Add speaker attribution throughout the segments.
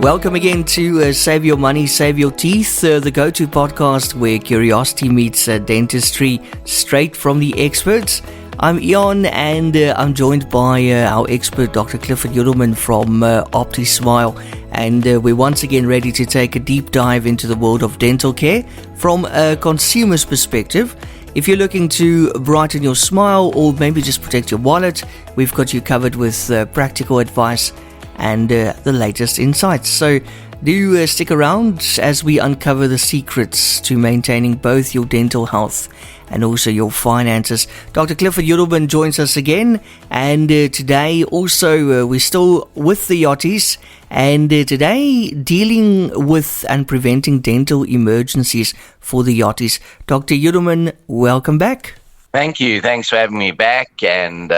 Speaker 1: Welcome again to Save Your Money, Save Your Teeth, the go-to podcast where curiosity meets dentistry straight from the experts. I'm Ian and I'm joined by our expert, Dr. Clifford Yudelman from OptiSmile. And we're once again ready to take a deep dive into the world of dental care from a consumer's perspective. If you're looking to brighten your smile or maybe just protect your wallet, we've got you covered with practical advice and the latest insights. So do stick around as we uncover the secrets to maintaining both your dental health and also your finances. Dr. Clifford Yudelman joins us again, and today also we're still with the Yachties, and today dealing with and preventing dental emergencies for the Yachties. Dr. Yudelman, welcome back.
Speaker 2: Thank you. Thanks for having me back. And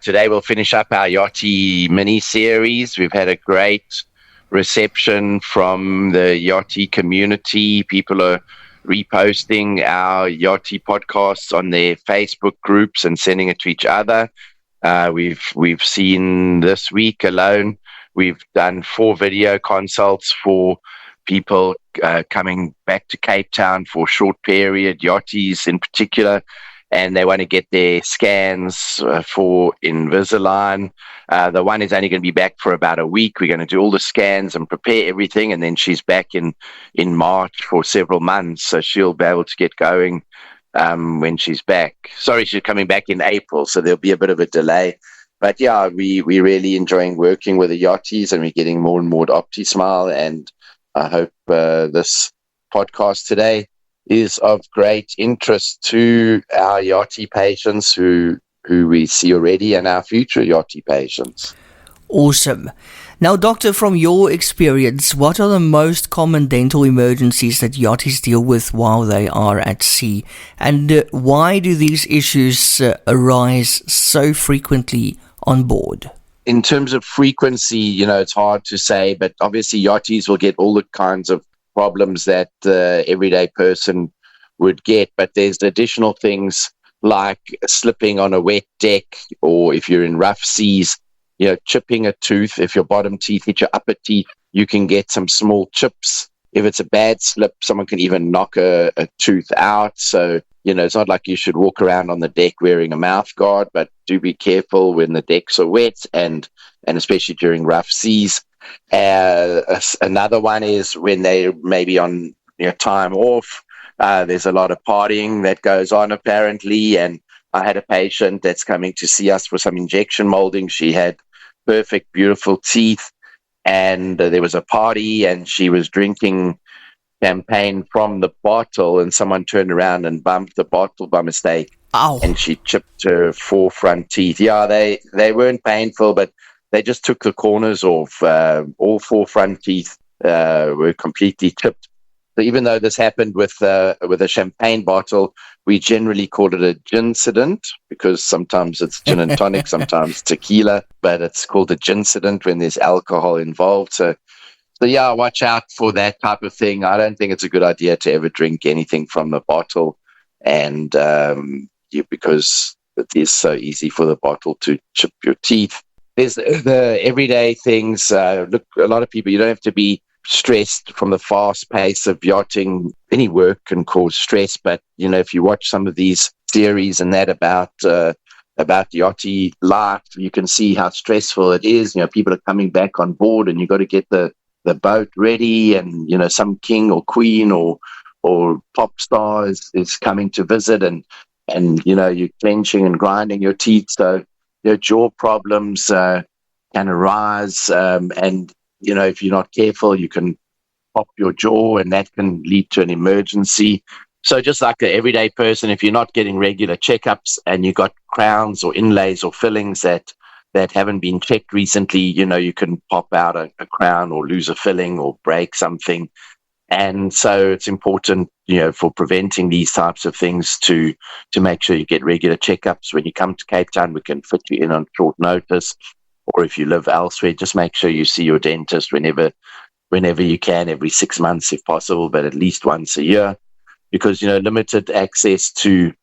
Speaker 2: today we'll finish up our Yachty mini-series. We've had a great reception from the Yachty community. People are reposting our Yachty podcasts on their Facebook groups and sending it to each other. We've seen this week alone, we've done 4 video consults for people coming back to Cape Town for a short period, Yachties in particular, and they want to get their scans for Invisalign. The one is only going to be back for about a week. We're going to do all the scans and prepare everything, and then she's back in March for several months, so she'll be able to get going when she's back. Sorry, she's coming back in April, so there'll be a bit of a delay. But yeah, we're really enjoying working with the Yachties, and we're getting more and more to OptiSmile, and I hope this podcast today is of great interest to our Yachty patients who we see already and our future Yachty patients.
Speaker 1: Awesome. Now, Doctor, from your experience, what are the most common dental emergencies that Yachties deal with while they are at sea? And why do these issues arise so frequently on board?
Speaker 2: In terms of frequency, it's hard to say, but obviously Yachties will get all the kinds of problems that the everyday person would get, but there's additional things like slipping on a wet deck, or if you're in rough seas, chipping a tooth. If your bottom teeth hit your upper teeth, you can get some small chips. If it's a bad slip, someone can even knock a tooth out. So, it's not like you should walk around on the deck wearing a mouth guard, but do be careful when the decks are wet and especially during rough seas. Another one is when they maybe on time off. There's a lot of partying that goes on apparently, and I had a patient that's coming to see us for some injection molding. She had perfect, beautiful teeth, and there was a party, and she was drinking champagne from the bottle, and someone turned around and bumped the bottle by mistake.
Speaker 1: Ow.
Speaker 2: And she chipped her 4 front teeth. Yeah, they weren't painful, but they just took the corners off. All 4 front teeth were completely chipped. So even though this happened with a champagne bottle, we generally call it a gincident, because sometimes it's gin and tonic, sometimes tequila, but it's called a gincident when there's alcohol involved. So yeah, watch out for that type of thing. I don't think it's a good idea to ever drink anything from the bottle, and because it is so easy for the bottle to chip your teeth. There's the everyday things. Look, a lot of people, you don't have to be stressed from the fast pace of yachting. Any work can cause stress, but if you watch some of these series and that about yachty life, you can see how stressful it is. People are coming back on board, and you've got to get the boat ready, and some king or queen or pop star is coming to visit, and you're clenching and grinding your teeth, so your jaw problems can arise, and if you're not careful, you can pop your jaw, and that can lead to an emergency. So just like the everyday person, if you're not getting regular checkups and you've got crowns or inlays or fillings that haven't been checked recently, you can pop out a crown or lose a filling or break something. And so it's important, for preventing these types of things to make sure you get regular checkups. When you come to Cape Town, we can fit you in on short notice. Or if you live elsewhere, just make sure you see your dentist whenever you can, every 6 months if possible, but at least once a year. Because, limited access to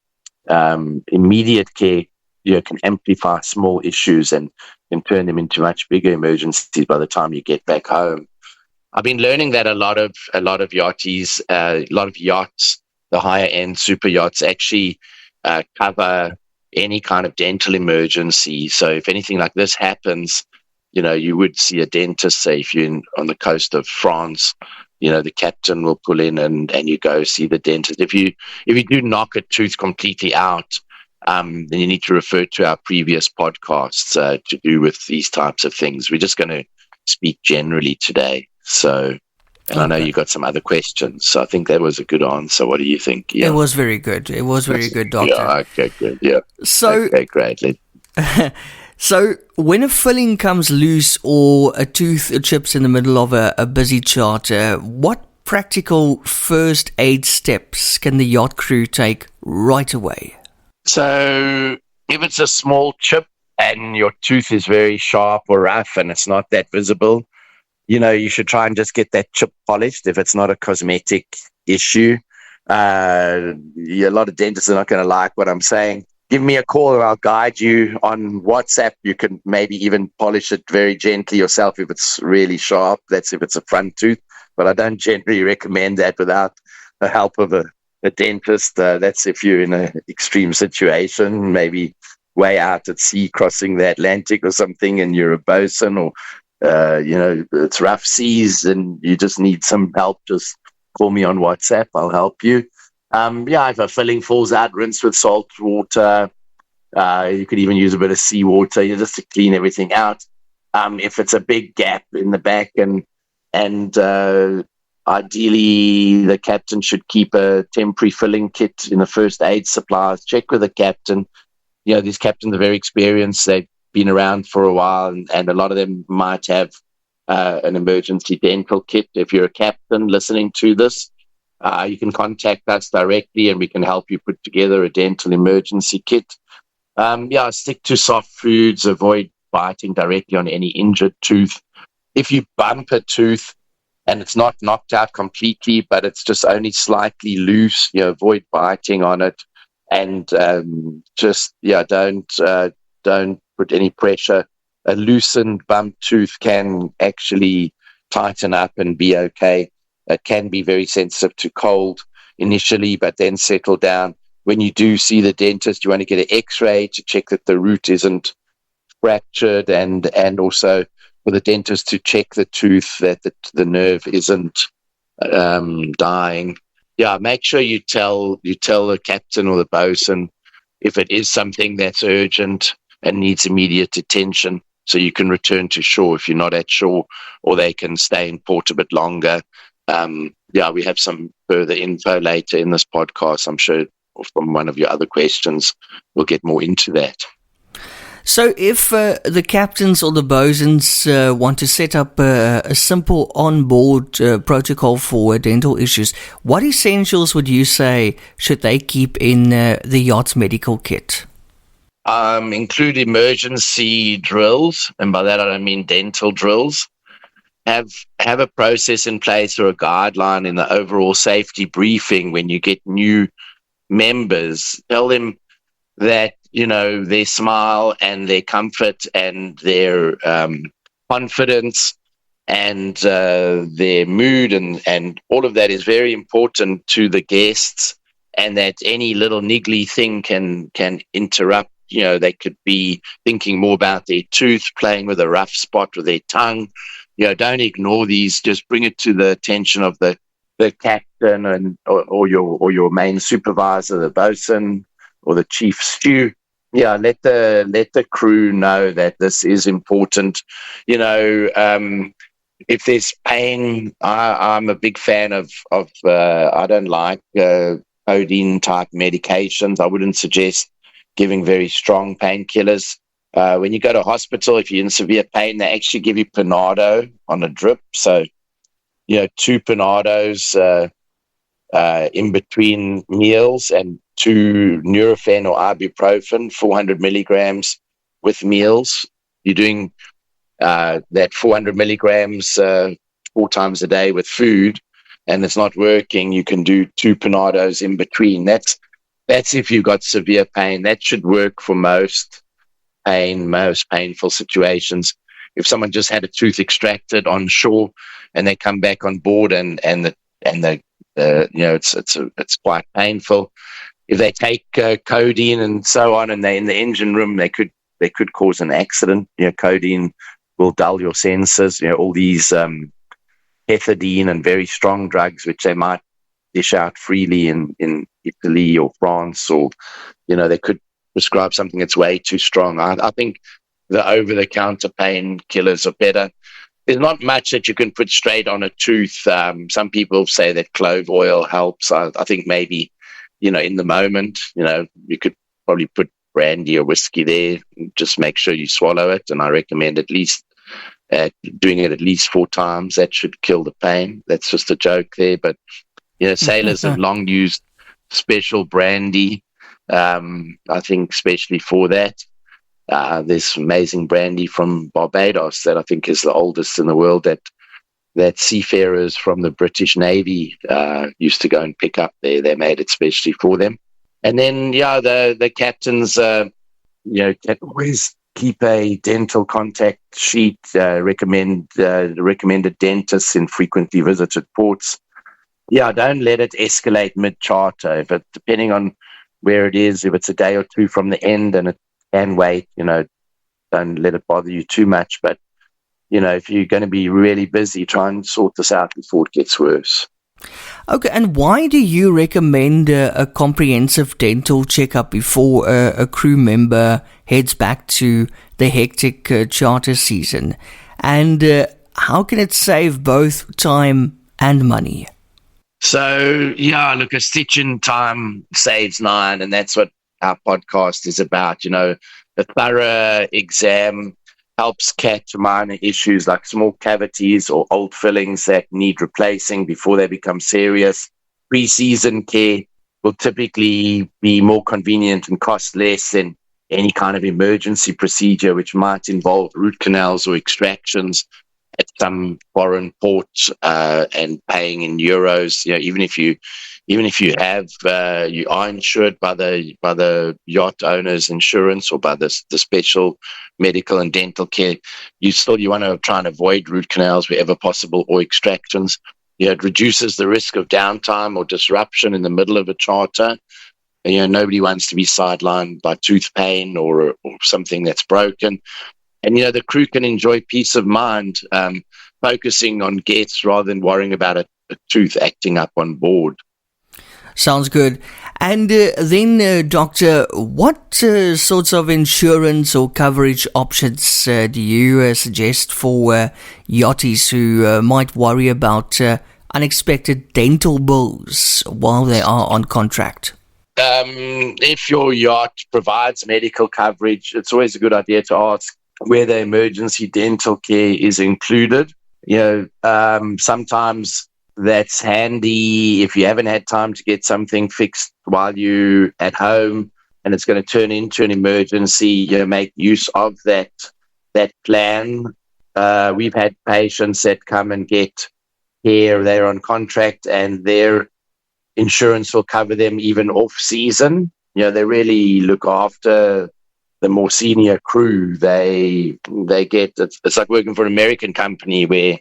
Speaker 2: immediate care, can amplify small issues and can turn them into much bigger emergencies by the time you get back home. I've been learning that a lot of yachties, a lot of yachts, the higher end super yachts actually cover any kind of dental emergency. So if anything like this happens, you would see a dentist. Say if you're on the coast of France, the captain will pull in and you go see the dentist. If you do knock a tooth completely out, then you need to refer to our previous podcasts to do with these types of things. We're just going to speak generally today. So, and I know you got some other questions. So I think that was a good answer. What do you think? Yeah.
Speaker 1: It was very good. It was very good, Doctor.
Speaker 2: Yeah, okay, good. Yeah.
Speaker 1: So,
Speaker 2: okay, great.
Speaker 1: So when a filling comes loose or a tooth chips in the middle of a busy charter, what practical first aid steps can the yacht crew take right away?
Speaker 2: So if it's a small chip and your tooth is very sharp or rough and it's not that visible, you should try and just get that chip polished if it's not a cosmetic issue. A lot of dentists are not going to like what I'm saying. Give me a call and I'll guide you on WhatsApp. You can maybe even polish it very gently yourself if it's really sharp. That's if it's a front tooth. But I don't generally recommend that without the help of a dentist. That's if you're in an extreme situation, maybe way out at sea crossing the Atlantic or something, and you're a bosun or, it's rough seas and you just need some help. Just call me on WhatsApp. I'll help you. If a filling falls out, rinse with salt water. You could even use a bit of seawater just to clean everything out. If it's a big gap in the back and ideally the captain should keep a temporary filling kit in the first aid supplies. Check with the captain. These captains are very experienced. They've been around for a while and a lot of them might have an emergency dental kit. If you're a captain listening to this, you can contact us directly and we can help you put together a dental emergency kit. Stick to soft foods, avoid biting directly on any injured tooth. If you bump a tooth and it's not knocked out completely, but it's just only slightly loose, avoid biting on it. And don't put any pressure. A loosened bumped tooth can actually tighten up and be okay. It can be very sensitive to cold initially, but then settle down. When you do see the dentist, you want to get an X-ray to check that the root isn't fractured, and also for the dentist to check the tooth that the nerve isn't dying. Make sure you tell the captain or the bosun if it is something that's urgent and needs immediate attention, so you can return to shore if you're not at shore, or they can stay in port a bit longer. We have some further info later in this podcast. I'm sure from one of your other questions, we'll get more into that.
Speaker 1: So if the captains or the bosuns want to set up a simple on-board protocol for dental issues, what essentials would you say should they keep in the yacht's medical kit?
Speaker 2: Include emergency drills, and by that I don't mean dental drills. Have a process in place or a guideline in the overall safety briefing when you get new members. Tell them that their smile and their comfort and their confidence and their mood and all of that is very important to the guests, and that any little niggly thing can interrupt. They could be thinking more about their tooth, playing with a rough spot with their tongue. Don't ignore these. Just bring it to the attention of the captain or your main supervisor, the bosun or the chief stew. Let the crew know that this is important. If there's pain, I'm a big fan of I don't like codeine type medications. I wouldn't suggest giving very strong painkillers. When you go to hospital, if you're in severe pain, they actually give you Panado on a drip. So, 2 Panados in between meals, and 2 Nurofen or ibuprofen, 400 milligrams with meals. You're doing that 400 milligrams 4 times a day with food, and it's not working. You can do 2 Panados in between. That's That's if you've got severe pain. That should work for most painful situations. If someone just had a tooth extracted on shore and they come back on board it's quite painful. If they take codeine and so on, and they're in the engine room, they could cause an accident. Codeine will dull your senses. All these pethidine and very strong drugs, which they might dish out freely in Italy or France, or they could prescribe something that's way too strong. I think the over-the-counter painkillers are better. There's not much that you can put straight on a tooth. Some people say that clove oil helps. I think maybe, in the moment, you could probably put brandy or whiskey there. Just make sure you swallow it. And I recommend at least doing it at least 4 times. That should kill the pain. That's just a joke there. But, sailors have long used special brandy, I think, especially for that. There's amazing brandy from Barbados that I think is the oldest in the world that seafarers from the British Navy used to go and pick up there. They made it specially for them. And then, the captains, can always keep a dental contact sheet, recommended dentists in frequently visited ports. Don't let it escalate mid-charter. But depending on where it is, if it's a day or two from the end and it can wait, don't let it bother you too much. But, if you're going to be really busy, try and sort this out before it gets worse.
Speaker 1: Okay, and why do you recommend a comprehensive dental checkup before a crew member heads back to the hectic charter season? And how can it save both time and money?
Speaker 2: So, a stitch in time saves 9, and that's what our podcast is about. A thorough exam helps catch minor issues like small cavities or old fillings that need replacing before they become serious. Pre-season care will typically be more convenient and cost less than any kind of emergency procedure, which might involve root canals or extractions at some foreign port and paying in euros. Even if you are insured by the yacht owner's insurance or by the special medical and dental care, you want to try and avoid root canals wherever possible or extractions. It reduces the risk of downtime or disruption in the middle of a charter. Nobody wants to be sidelined by tooth pain or something that's broken. And, the crew can enjoy peace of mind, focusing on guests rather than worrying about a tooth acting up on board.
Speaker 1: Sounds good. And then, Doctor, what sorts of insurance or coverage options do you suggest for yachties who might worry about unexpected dental bills while they are on contract?
Speaker 2: If your yacht provides medical coverage, it's always a good idea to ask whether emergency dental care is included. Sometimes that's handy if you haven't had time to get something fixed while you're at home and it's going to turn into an emergency. Make use of that plan. We've had patients that come and get care. They're on contract and their insurance will cover them even off season. They really look after the more senior crew. They get it's like working for an American company where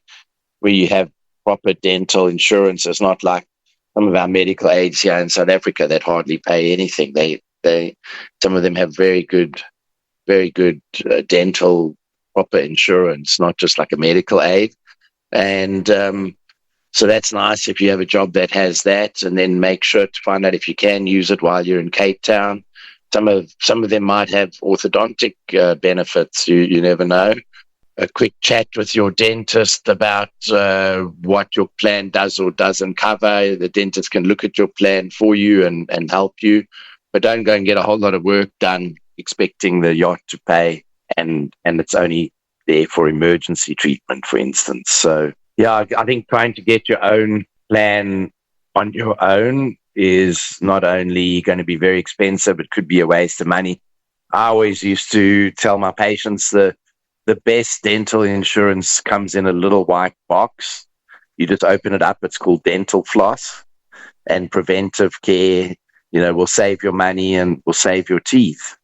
Speaker 2: you have proper dental insurance. It's not like some of our medical aids here in South Africa that hardly pay anything. They some of them have very good dental proper insurance, not just like a medical aid. And so that's nice if you have a job that has that. And then make sure to find out if you can use it while you're in Cape Town. Some of them might have orthodontic benefits. You never know. A quick chat with your dentist about what your plan does or doesn't cover. The dentist can look at your plan for you and help you. But don't go and get a whole lot of work done expecting the yacht to pay and it's only there for emergency treatment, for instance. So, I think trying to get your own plan on your own is not only going to be very expensive, it could be a waste of money. I always used to tell my patients the best dental insurance comes in a little white box. You just open it up. It's called dental floss and preventive care. will save your money and will save your teeth.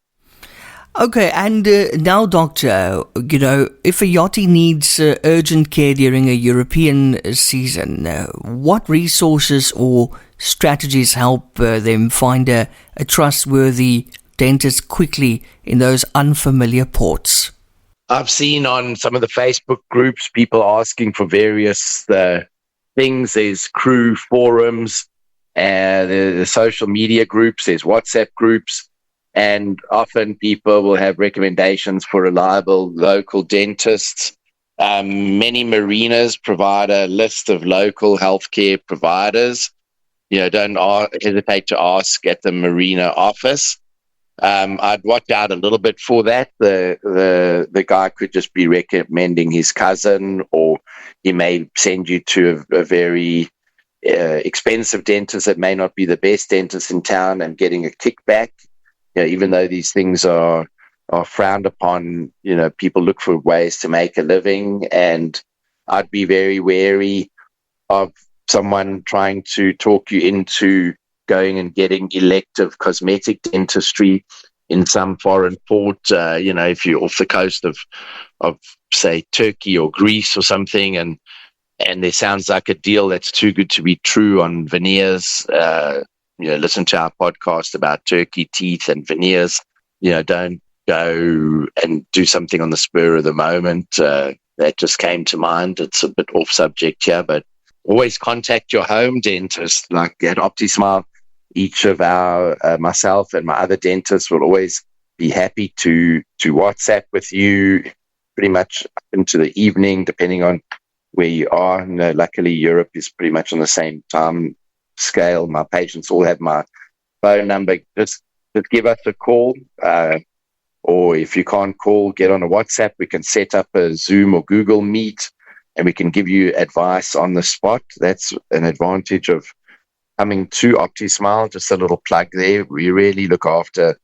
Speaker 1: Okay, and now, Doctor, if a yachty needs urgent care during a European season, what resources or strategies help them find a trustworthy dentist quickly in those unfamiliar ports?
Speaker 2: I've seen on some of the Facebook groups people asking for various things. There's crew forums, the social media groups, there's WhatsApp groups. And often people will have recommendations for reliable local dentists. Many marinas provide a list of local healthcare providers. Don't hesitate to ask at the marina office. I'd watch out a little bit for that. The guy could just be recommending his cousin, or he may send you to a very expensive dentist that may not be the best dentist in town and getting a kickback. Even though these things are frowned upon, people look for ways to make a living, and I'd be very wary of someone trying to talk you into going and getting elective cosmetic dentistry in some foreign port. If you're off the coast of say Turkey or Greece or something, and there sounds like a deal that's too good to be true on veneers. Listen to our podcast about turkey teeth and veneers. Don't go and do something on the spur of the moment. That just came to mind. It's a bit off subject here, but always contact your home dentist. Like at OptiSmile, each of myself and my other dentists will always be happy to WhatsApp with you pretty much up into the evening, depending on where you are. Luckily, Europe is pretty much on the same time scale. My patients all have my phone number. Just give us a call, or if you can't call, get on a WhatsApp. We can set up a Zoom or Google Meet, and we can give you advice on the spot. That's an advantage of coming to OptiSmile. Just a little plug there. We really look after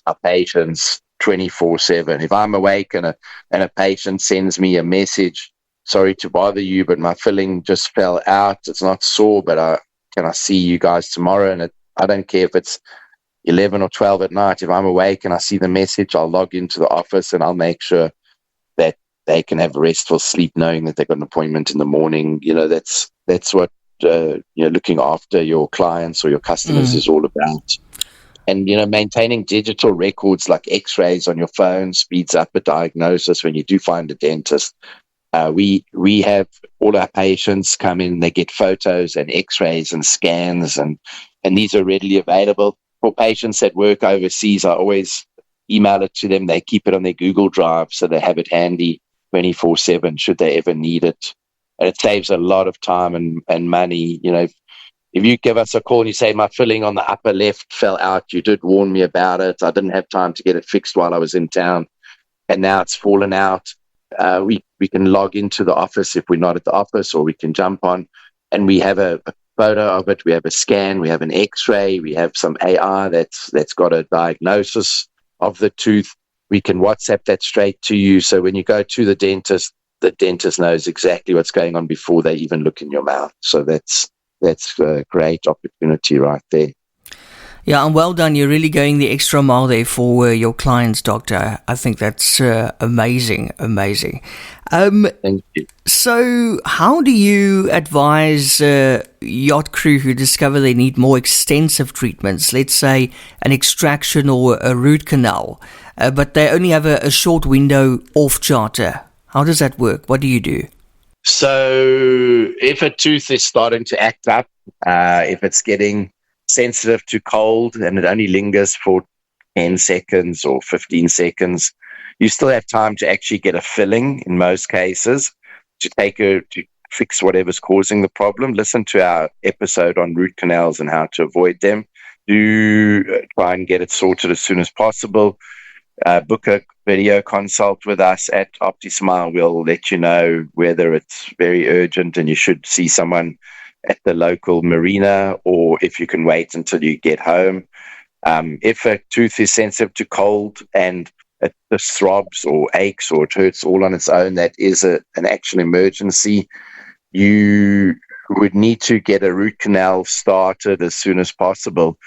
Speaker 2: our patients 24/7. If I'm awake and a patient sends me a message, sorry to bother you, but my filling just fell out. It's not sore, but can I see you guys tomorrow? And I don't care if it's 11 or 12 at night. If I'm awake and I see the message, I'll log into the office and I'll make sure that they can have restful sleep knowing that they've got an appointment in the morning. That's what looking after your clients or your customers is all about. And, maintaining digital records like x-rays on your phone speeds up a diagnosis when you do find a dentist. We have all our patients come in, they get photos and x-rays and scans, and these are readily available. For patients that work overseas, I always email it to them. They keep it on their Google Drive so they have it handy 24/7 should they ever need it. And it saves a lot of time and money. If you give us a call and you say, my filling on the upper left fell out, you did warn me about it. I didn't have time to get it fixed while I was in town, and now it's fallen out. We can log into the office if we're not at the office, or we can jump on and we have a photo of it. We have a scan, we have an x-ray, we have some AI that's got a diagnosis of the tooth. We can WhatsApp that straight to you. So when you go to the dentist knows exactly what's going on before they even look in your mouth. So that's a great opportunity right there.
Speaker 1: Yeah, and well done. You're really going the extra mile there for your clients, Doctor. I think that's amazing.
Speaker 2: Thank you.
Speaker 1: So how do you advise yacht crew who discover they need more extensive treatments, let's say an extraction or a root canal, but they only have a short window off charter? How does that work? What do you do?
Speaker 2: So if a tooth is starting to act up, if it's getting sensitive to cold and it only lingers for 10 seconds or 15 seconds, you still have time to actually get a filling in most cases to fix whatever's causing the problem. Listen to our episode on root canals and how to avoid them. Do try and get it sorted as soon as possible. Book a video consult with us at OptiSmile. We'll let you know whether it's very urgent and you should see someone at the local marina, or if you can wait until you get home. If a tooth is sensitive to cold and it just throbs or aches or it hurts all on its own, that is an actual emergency. You would need to get a root canal started as soon as possible.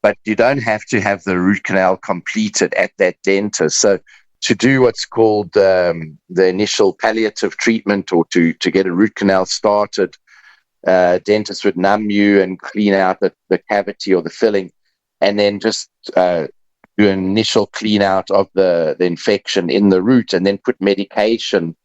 Speaker 2: but you don't have to have the root canal completed at that dentist. So to do what's called the initial palliative treatment, or to get a root canal started, dentist would numb you and clean out the cavity or the filling, and then just do an initial clean out of the infection in the root, and then put medication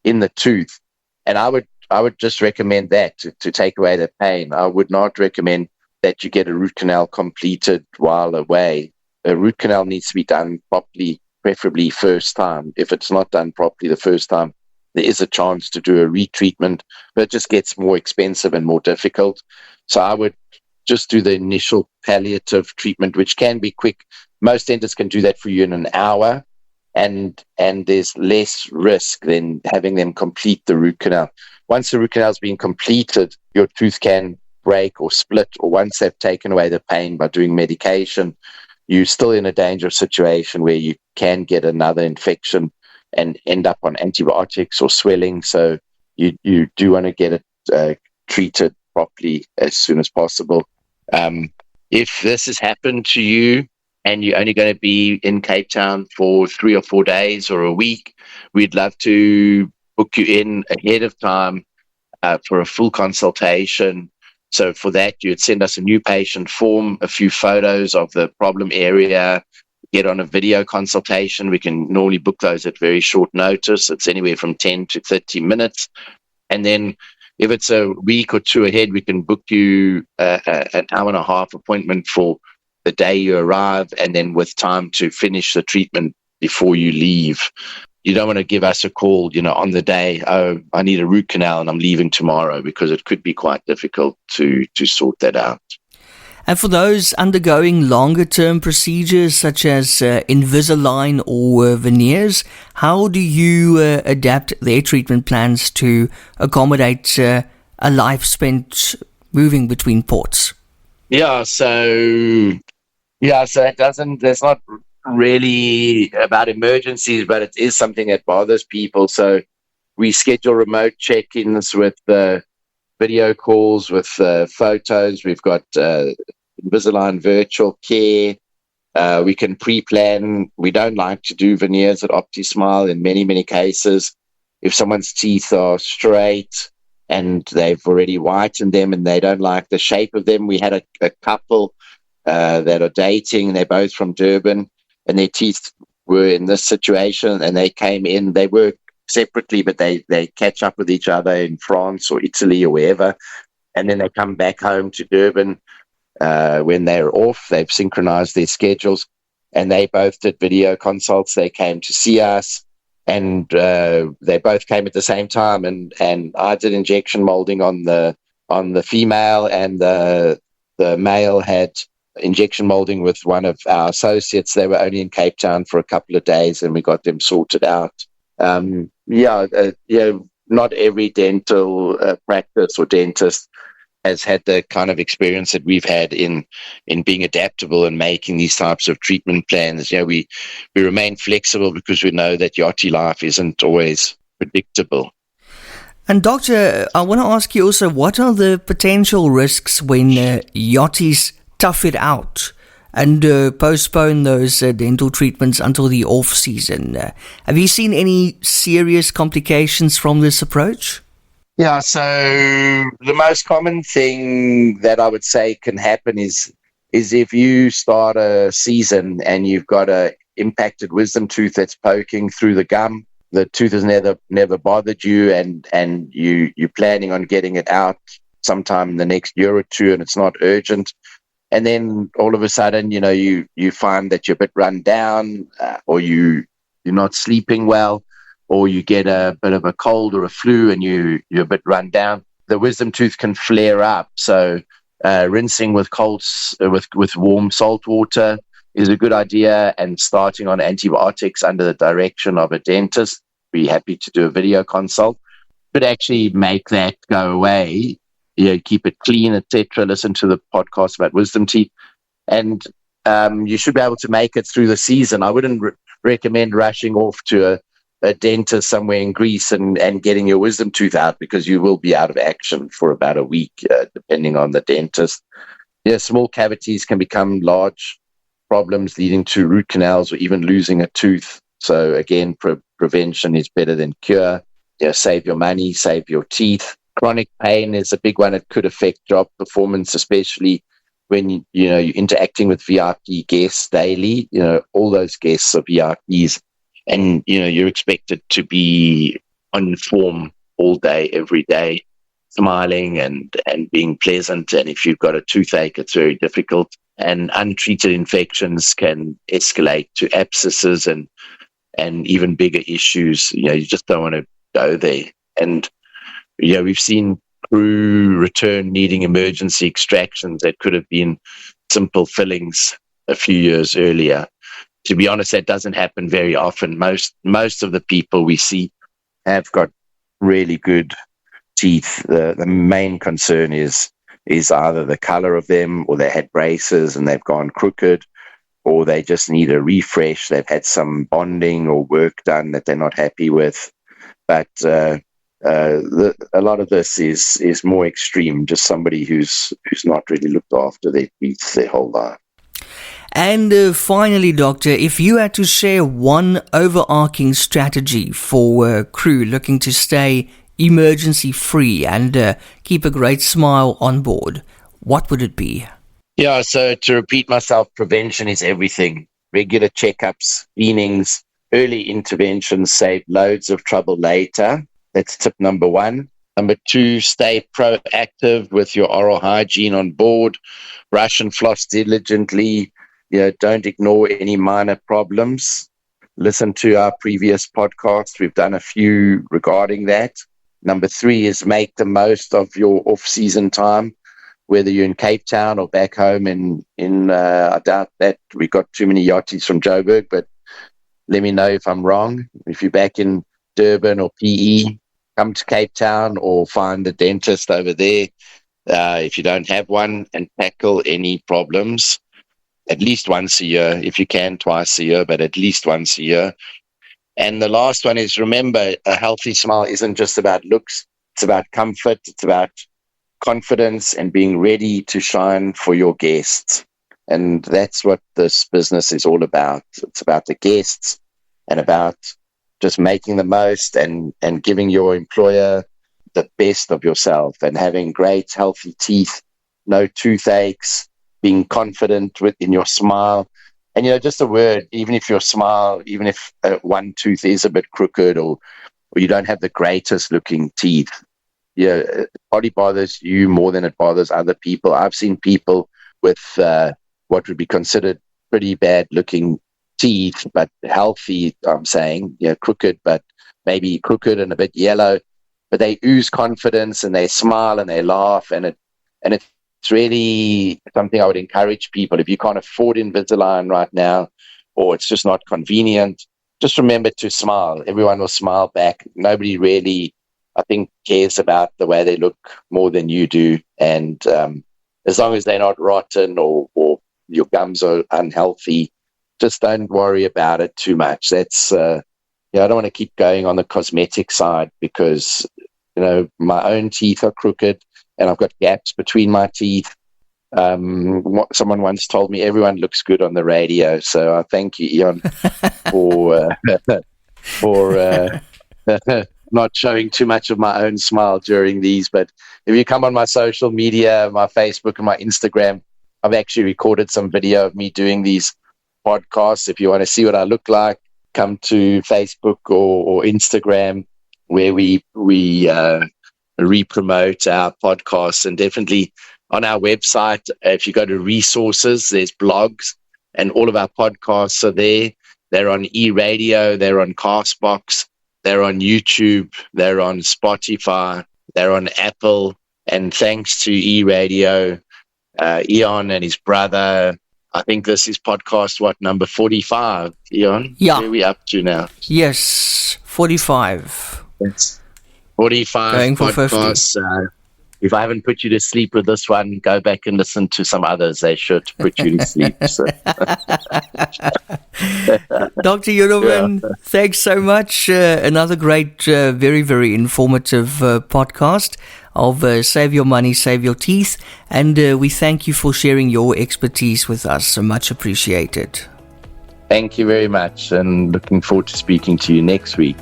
Speaker 2: in the tooth. And I would just recommend that to take away the pain. I would not recommend that you get a root canal completed while away. A root canal needs to be done properly, preferably first time. If it's not done properly the first time, there is a chance to do a retreatment, but it just gets more expensive and more difficult. So I would just do the initial palliative treatment, which can be quick. Most dentists can do that for you in an hour, and there's less risk than having them complete the root canal. Once the root canal has been completed, your tooth can break or split, or once they've taken away the pain by doing medication, you're still in a dangerous situation where you can get another infection and end up on antibiotics or swelling. So you do want to get it treated properly as soon as possible. If this has happened to you and you're only going to be in Cape Town for 3 or 4 days or a week, we'd love to book you in ahead of time for a full consultation. So for that, you'd send us a new patient form, a few photos of the problem area, get on a video consultation. We can normally book those at very short notice. It's anywhere from 10 to 30 minutes. And then if it's a week or two ahead, we can book you an hour and a half appointment for the day you arrive, and then with time to finish the treatment before you leave. You don't want to give us a call, on the day, oh, I need a root canal and I'm leaving tomorrow, because it could be quite difficult to sort that out.
Speaker 1: And for those undergoing longer-term procedures such as Invisalign or veneers, how do you adapt their treatment plans to accommodate a life spent moving between ports?
Speaker 2: That's not really about emergencies, but it is something that bothers people. So we schedule remote check-ins with video calls, with photos. We've got Invisalign virtual care. We can pre-plan. We don't like to do veneers at OptiSmile in many, many cases. If someone's teeth are straight and they've already whitened them and they don't like the shape of them, we had a couple that are dating. They're both from Durban, and their teeth were in this situation, and they came in. They work separately, but they catch up with each other in France or Italy or wherever, and then they come back home to Durban when they're off. They've synchronized their schedules, and they both did video consults. They came to see us, and they both came at the same time, and I did injection molding on the female, and the male had injection molding with one of our associates. They were only in Cape Town for a couple of days, and we got them sorted out. Not every dental practice or dentist has had the kind of experience that we've had in being adaptable and making these types of treatment plans. We remain flexible because we know that yachty life isn't always predictable.
Speaker 1: And Doctor, I want to ask you also, what are the potential risks when yachties tough it out and postpone those dental treatments until the off-season? Have you seen any serious complications from this approach?
Speaker 2: Yeah, so the most common thing that I would say can happen is if you start a season and you've got a impacted wisdom tooth that's poking through the gum, the tooth has never bothered you, and you're planning on getting it out sometime in the next year or two, and it's not urgent. And then all of a sudden, you find that you're a bit run down, or you're not sleeping well, or you get a bit of a cold or a flu and you're a bit run down. The wisdom tooth can flare up. So rinsing with with warm salt water is a good idea, and starting on antibiotics under the direction of a dentist. Be happy to do a video consult, but actually make that go away. Keep it clean, etc. Listen to the podcast about wisdom teeth, and you should be able to make it through the season. I wouldn't recommend rushing off to a dentist somewhere in Greece and getting your wisdom tooth out, because you will be out of action for about a week, depending on the dentist. small cavities can become large problems, leading to root canals or even losing a tooth. So again, prevention is better than cure. Save your money, save your teeth. Chronic pain is a big one. It could affect job performance, especially when you're interacting with VIP guests daily. All those guests are VIPs, and you're expected to be on form all day, every day, smiling and being pleasant. And if you've got a toothache, it's very difficult. And untreated infections can escalate to abscesses and even bigger issues. You just don't want to go there. And we've seen crew return needing emergency extractions that could have been simple fillings a few years earlier. To be honest, that doesn't happen very often. Most of the people we see have got really good teeth. The main concern is either the color of them, or they had braces and they've gone crooked, or they just need a refresh. They've had some bonding or work done that they're not happy with. But a lot of this is more extreme, just somebody who's not really looked after their teeth their whole life.
Speaker 1: And finally, Doctor, if you had to share one overarching strategy for crew looking to stay emergency free and keep a great smile on board, what would it be?
Speaker 2: Yeah, so to repeat myself, prevention is everything. Regular checkups, cleanings, early interventions save loads of trouble later. That's tip number 1. Number 2, stay proactive with your oral hygiene on board. Brush and floss diligently. Don't ignore any minor problems. Listen to our previous podcast. We've done a few regarding that. Number 3 is make the most of your off-season time, whether you're in Cape Town or back home in I doubt that we got too many Yachties from Joburg, but let me know if I'm wrong. If you're back in Durban or PE, come to Cape Town or find a dentist over there if you don't have one, and tackle any problems at least once a year. If you can, twice a year, but at least once a year. And the last one is, remember, a healthy smile isn't just about looks. It's about comfort. It's about confidence and being ready to shine for your guests. And that's what this business is all about. It's about the guests and about just making the most and giving your employer the best of yourself and having great, healthy teeth, no toothaches, being confident in your smile. And, just a word, even if your smile, even if one tooth is a bit crooked or you don't have the greatest looking teeth, it probably bothers you more than it bothers other people. I've seen people with what would be considered pretty bad looking teeth, but healthy, I'm saying, crooked, but maybe crooked and a bit yellow, but they ooze confidence and they smile and they laugh, and it's really something I would encourage people. If you can't afford Invisalign right now, or it's just not convenient, just remember to smile. Everyone will smile back. Nobody really, I think, cares about the way they look more than you do. And as long as they're not rotten or your gums are unhealthy, just don't worry about it too much. That's, I don't want to keep going on the cosmetic side because, my own teeth are crooked and I've got gaps between my teeth. Someone once told me everyone looks good on the radio. So I thank you, Ian, for not showing too much of my own smile during these. But if you come on my social media, my Facebook and my Instagram, I've actually recorded some video of me doing these podcasts. If you want to see what I look like, come to Facebook or Instagram, where we re-promote our podcasts. And definitely on our website, if you go to resources, there's blogs, and all of our podcasts are there. They're on eRadio, they're on Castbox, they're on YouTube, they're on Spotify, they're on Apple. And thanks to eRadio, Eon and his brother, I think this is podcast, number 45, Eon?
Speaker 1: Yeah.
Speaker 2: Where are we up to now?
Speaker 1: Yes, 45.
Speaker 2: It's 45
Speaker 1: Going for
Speaker 2: podcasts. If I haven't put you to sleep with this one, go back and listen to some others. They should put you to sleep. So.
Speaker 1: Dr. Nurofen, thanks so much. Another great, very, very informative podcast. of Save Your Money, Save Your Teeth. And we thank you for sharing your expertise with us. So much appreciated.
Speaker 2: Thank you very much, and looking forward to speaking to you next week.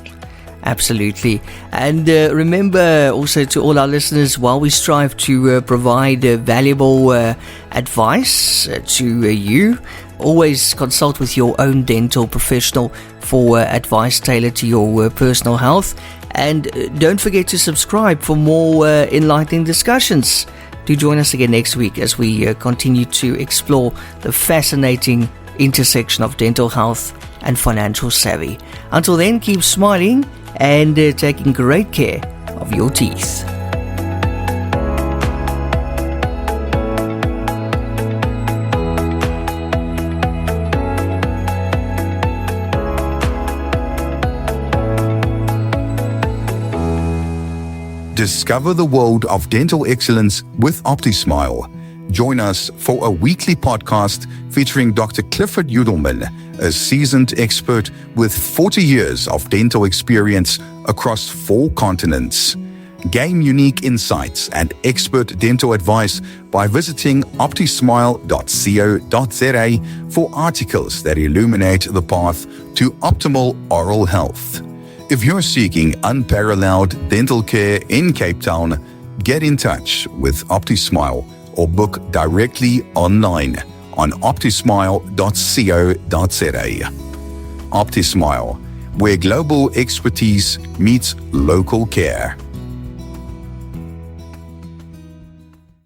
Speaker 1: Absolutely. And remember also to all our listeners, while we strive to provide valuable advice to you, always consult with your own dental professional for advice tailored to your personal health. And don't forget to subscribe for more enlightening discussions. Do join us again next week as we continue to explore the fascinating intersection of dental health and financial savvy. Until then, keep smiling and taking great care of your teeth.
Speaker 3: Discover the world of dental excellence with OptiSmile. Join us for a weekly podcast featuring Dr. Clifford Udelman, a seasoned expert with 40 years of dental experience across 4 continents. Gain unique insights and expert dental advice by visiting optismile.co.za for articles that illuminate the path to optimal oral health. If you're seeking unparalleled dental care in Cape Town, get in touch with OptiSmile or book directly online on optismile.co.za. OptiSmile, where global expertise meets local care.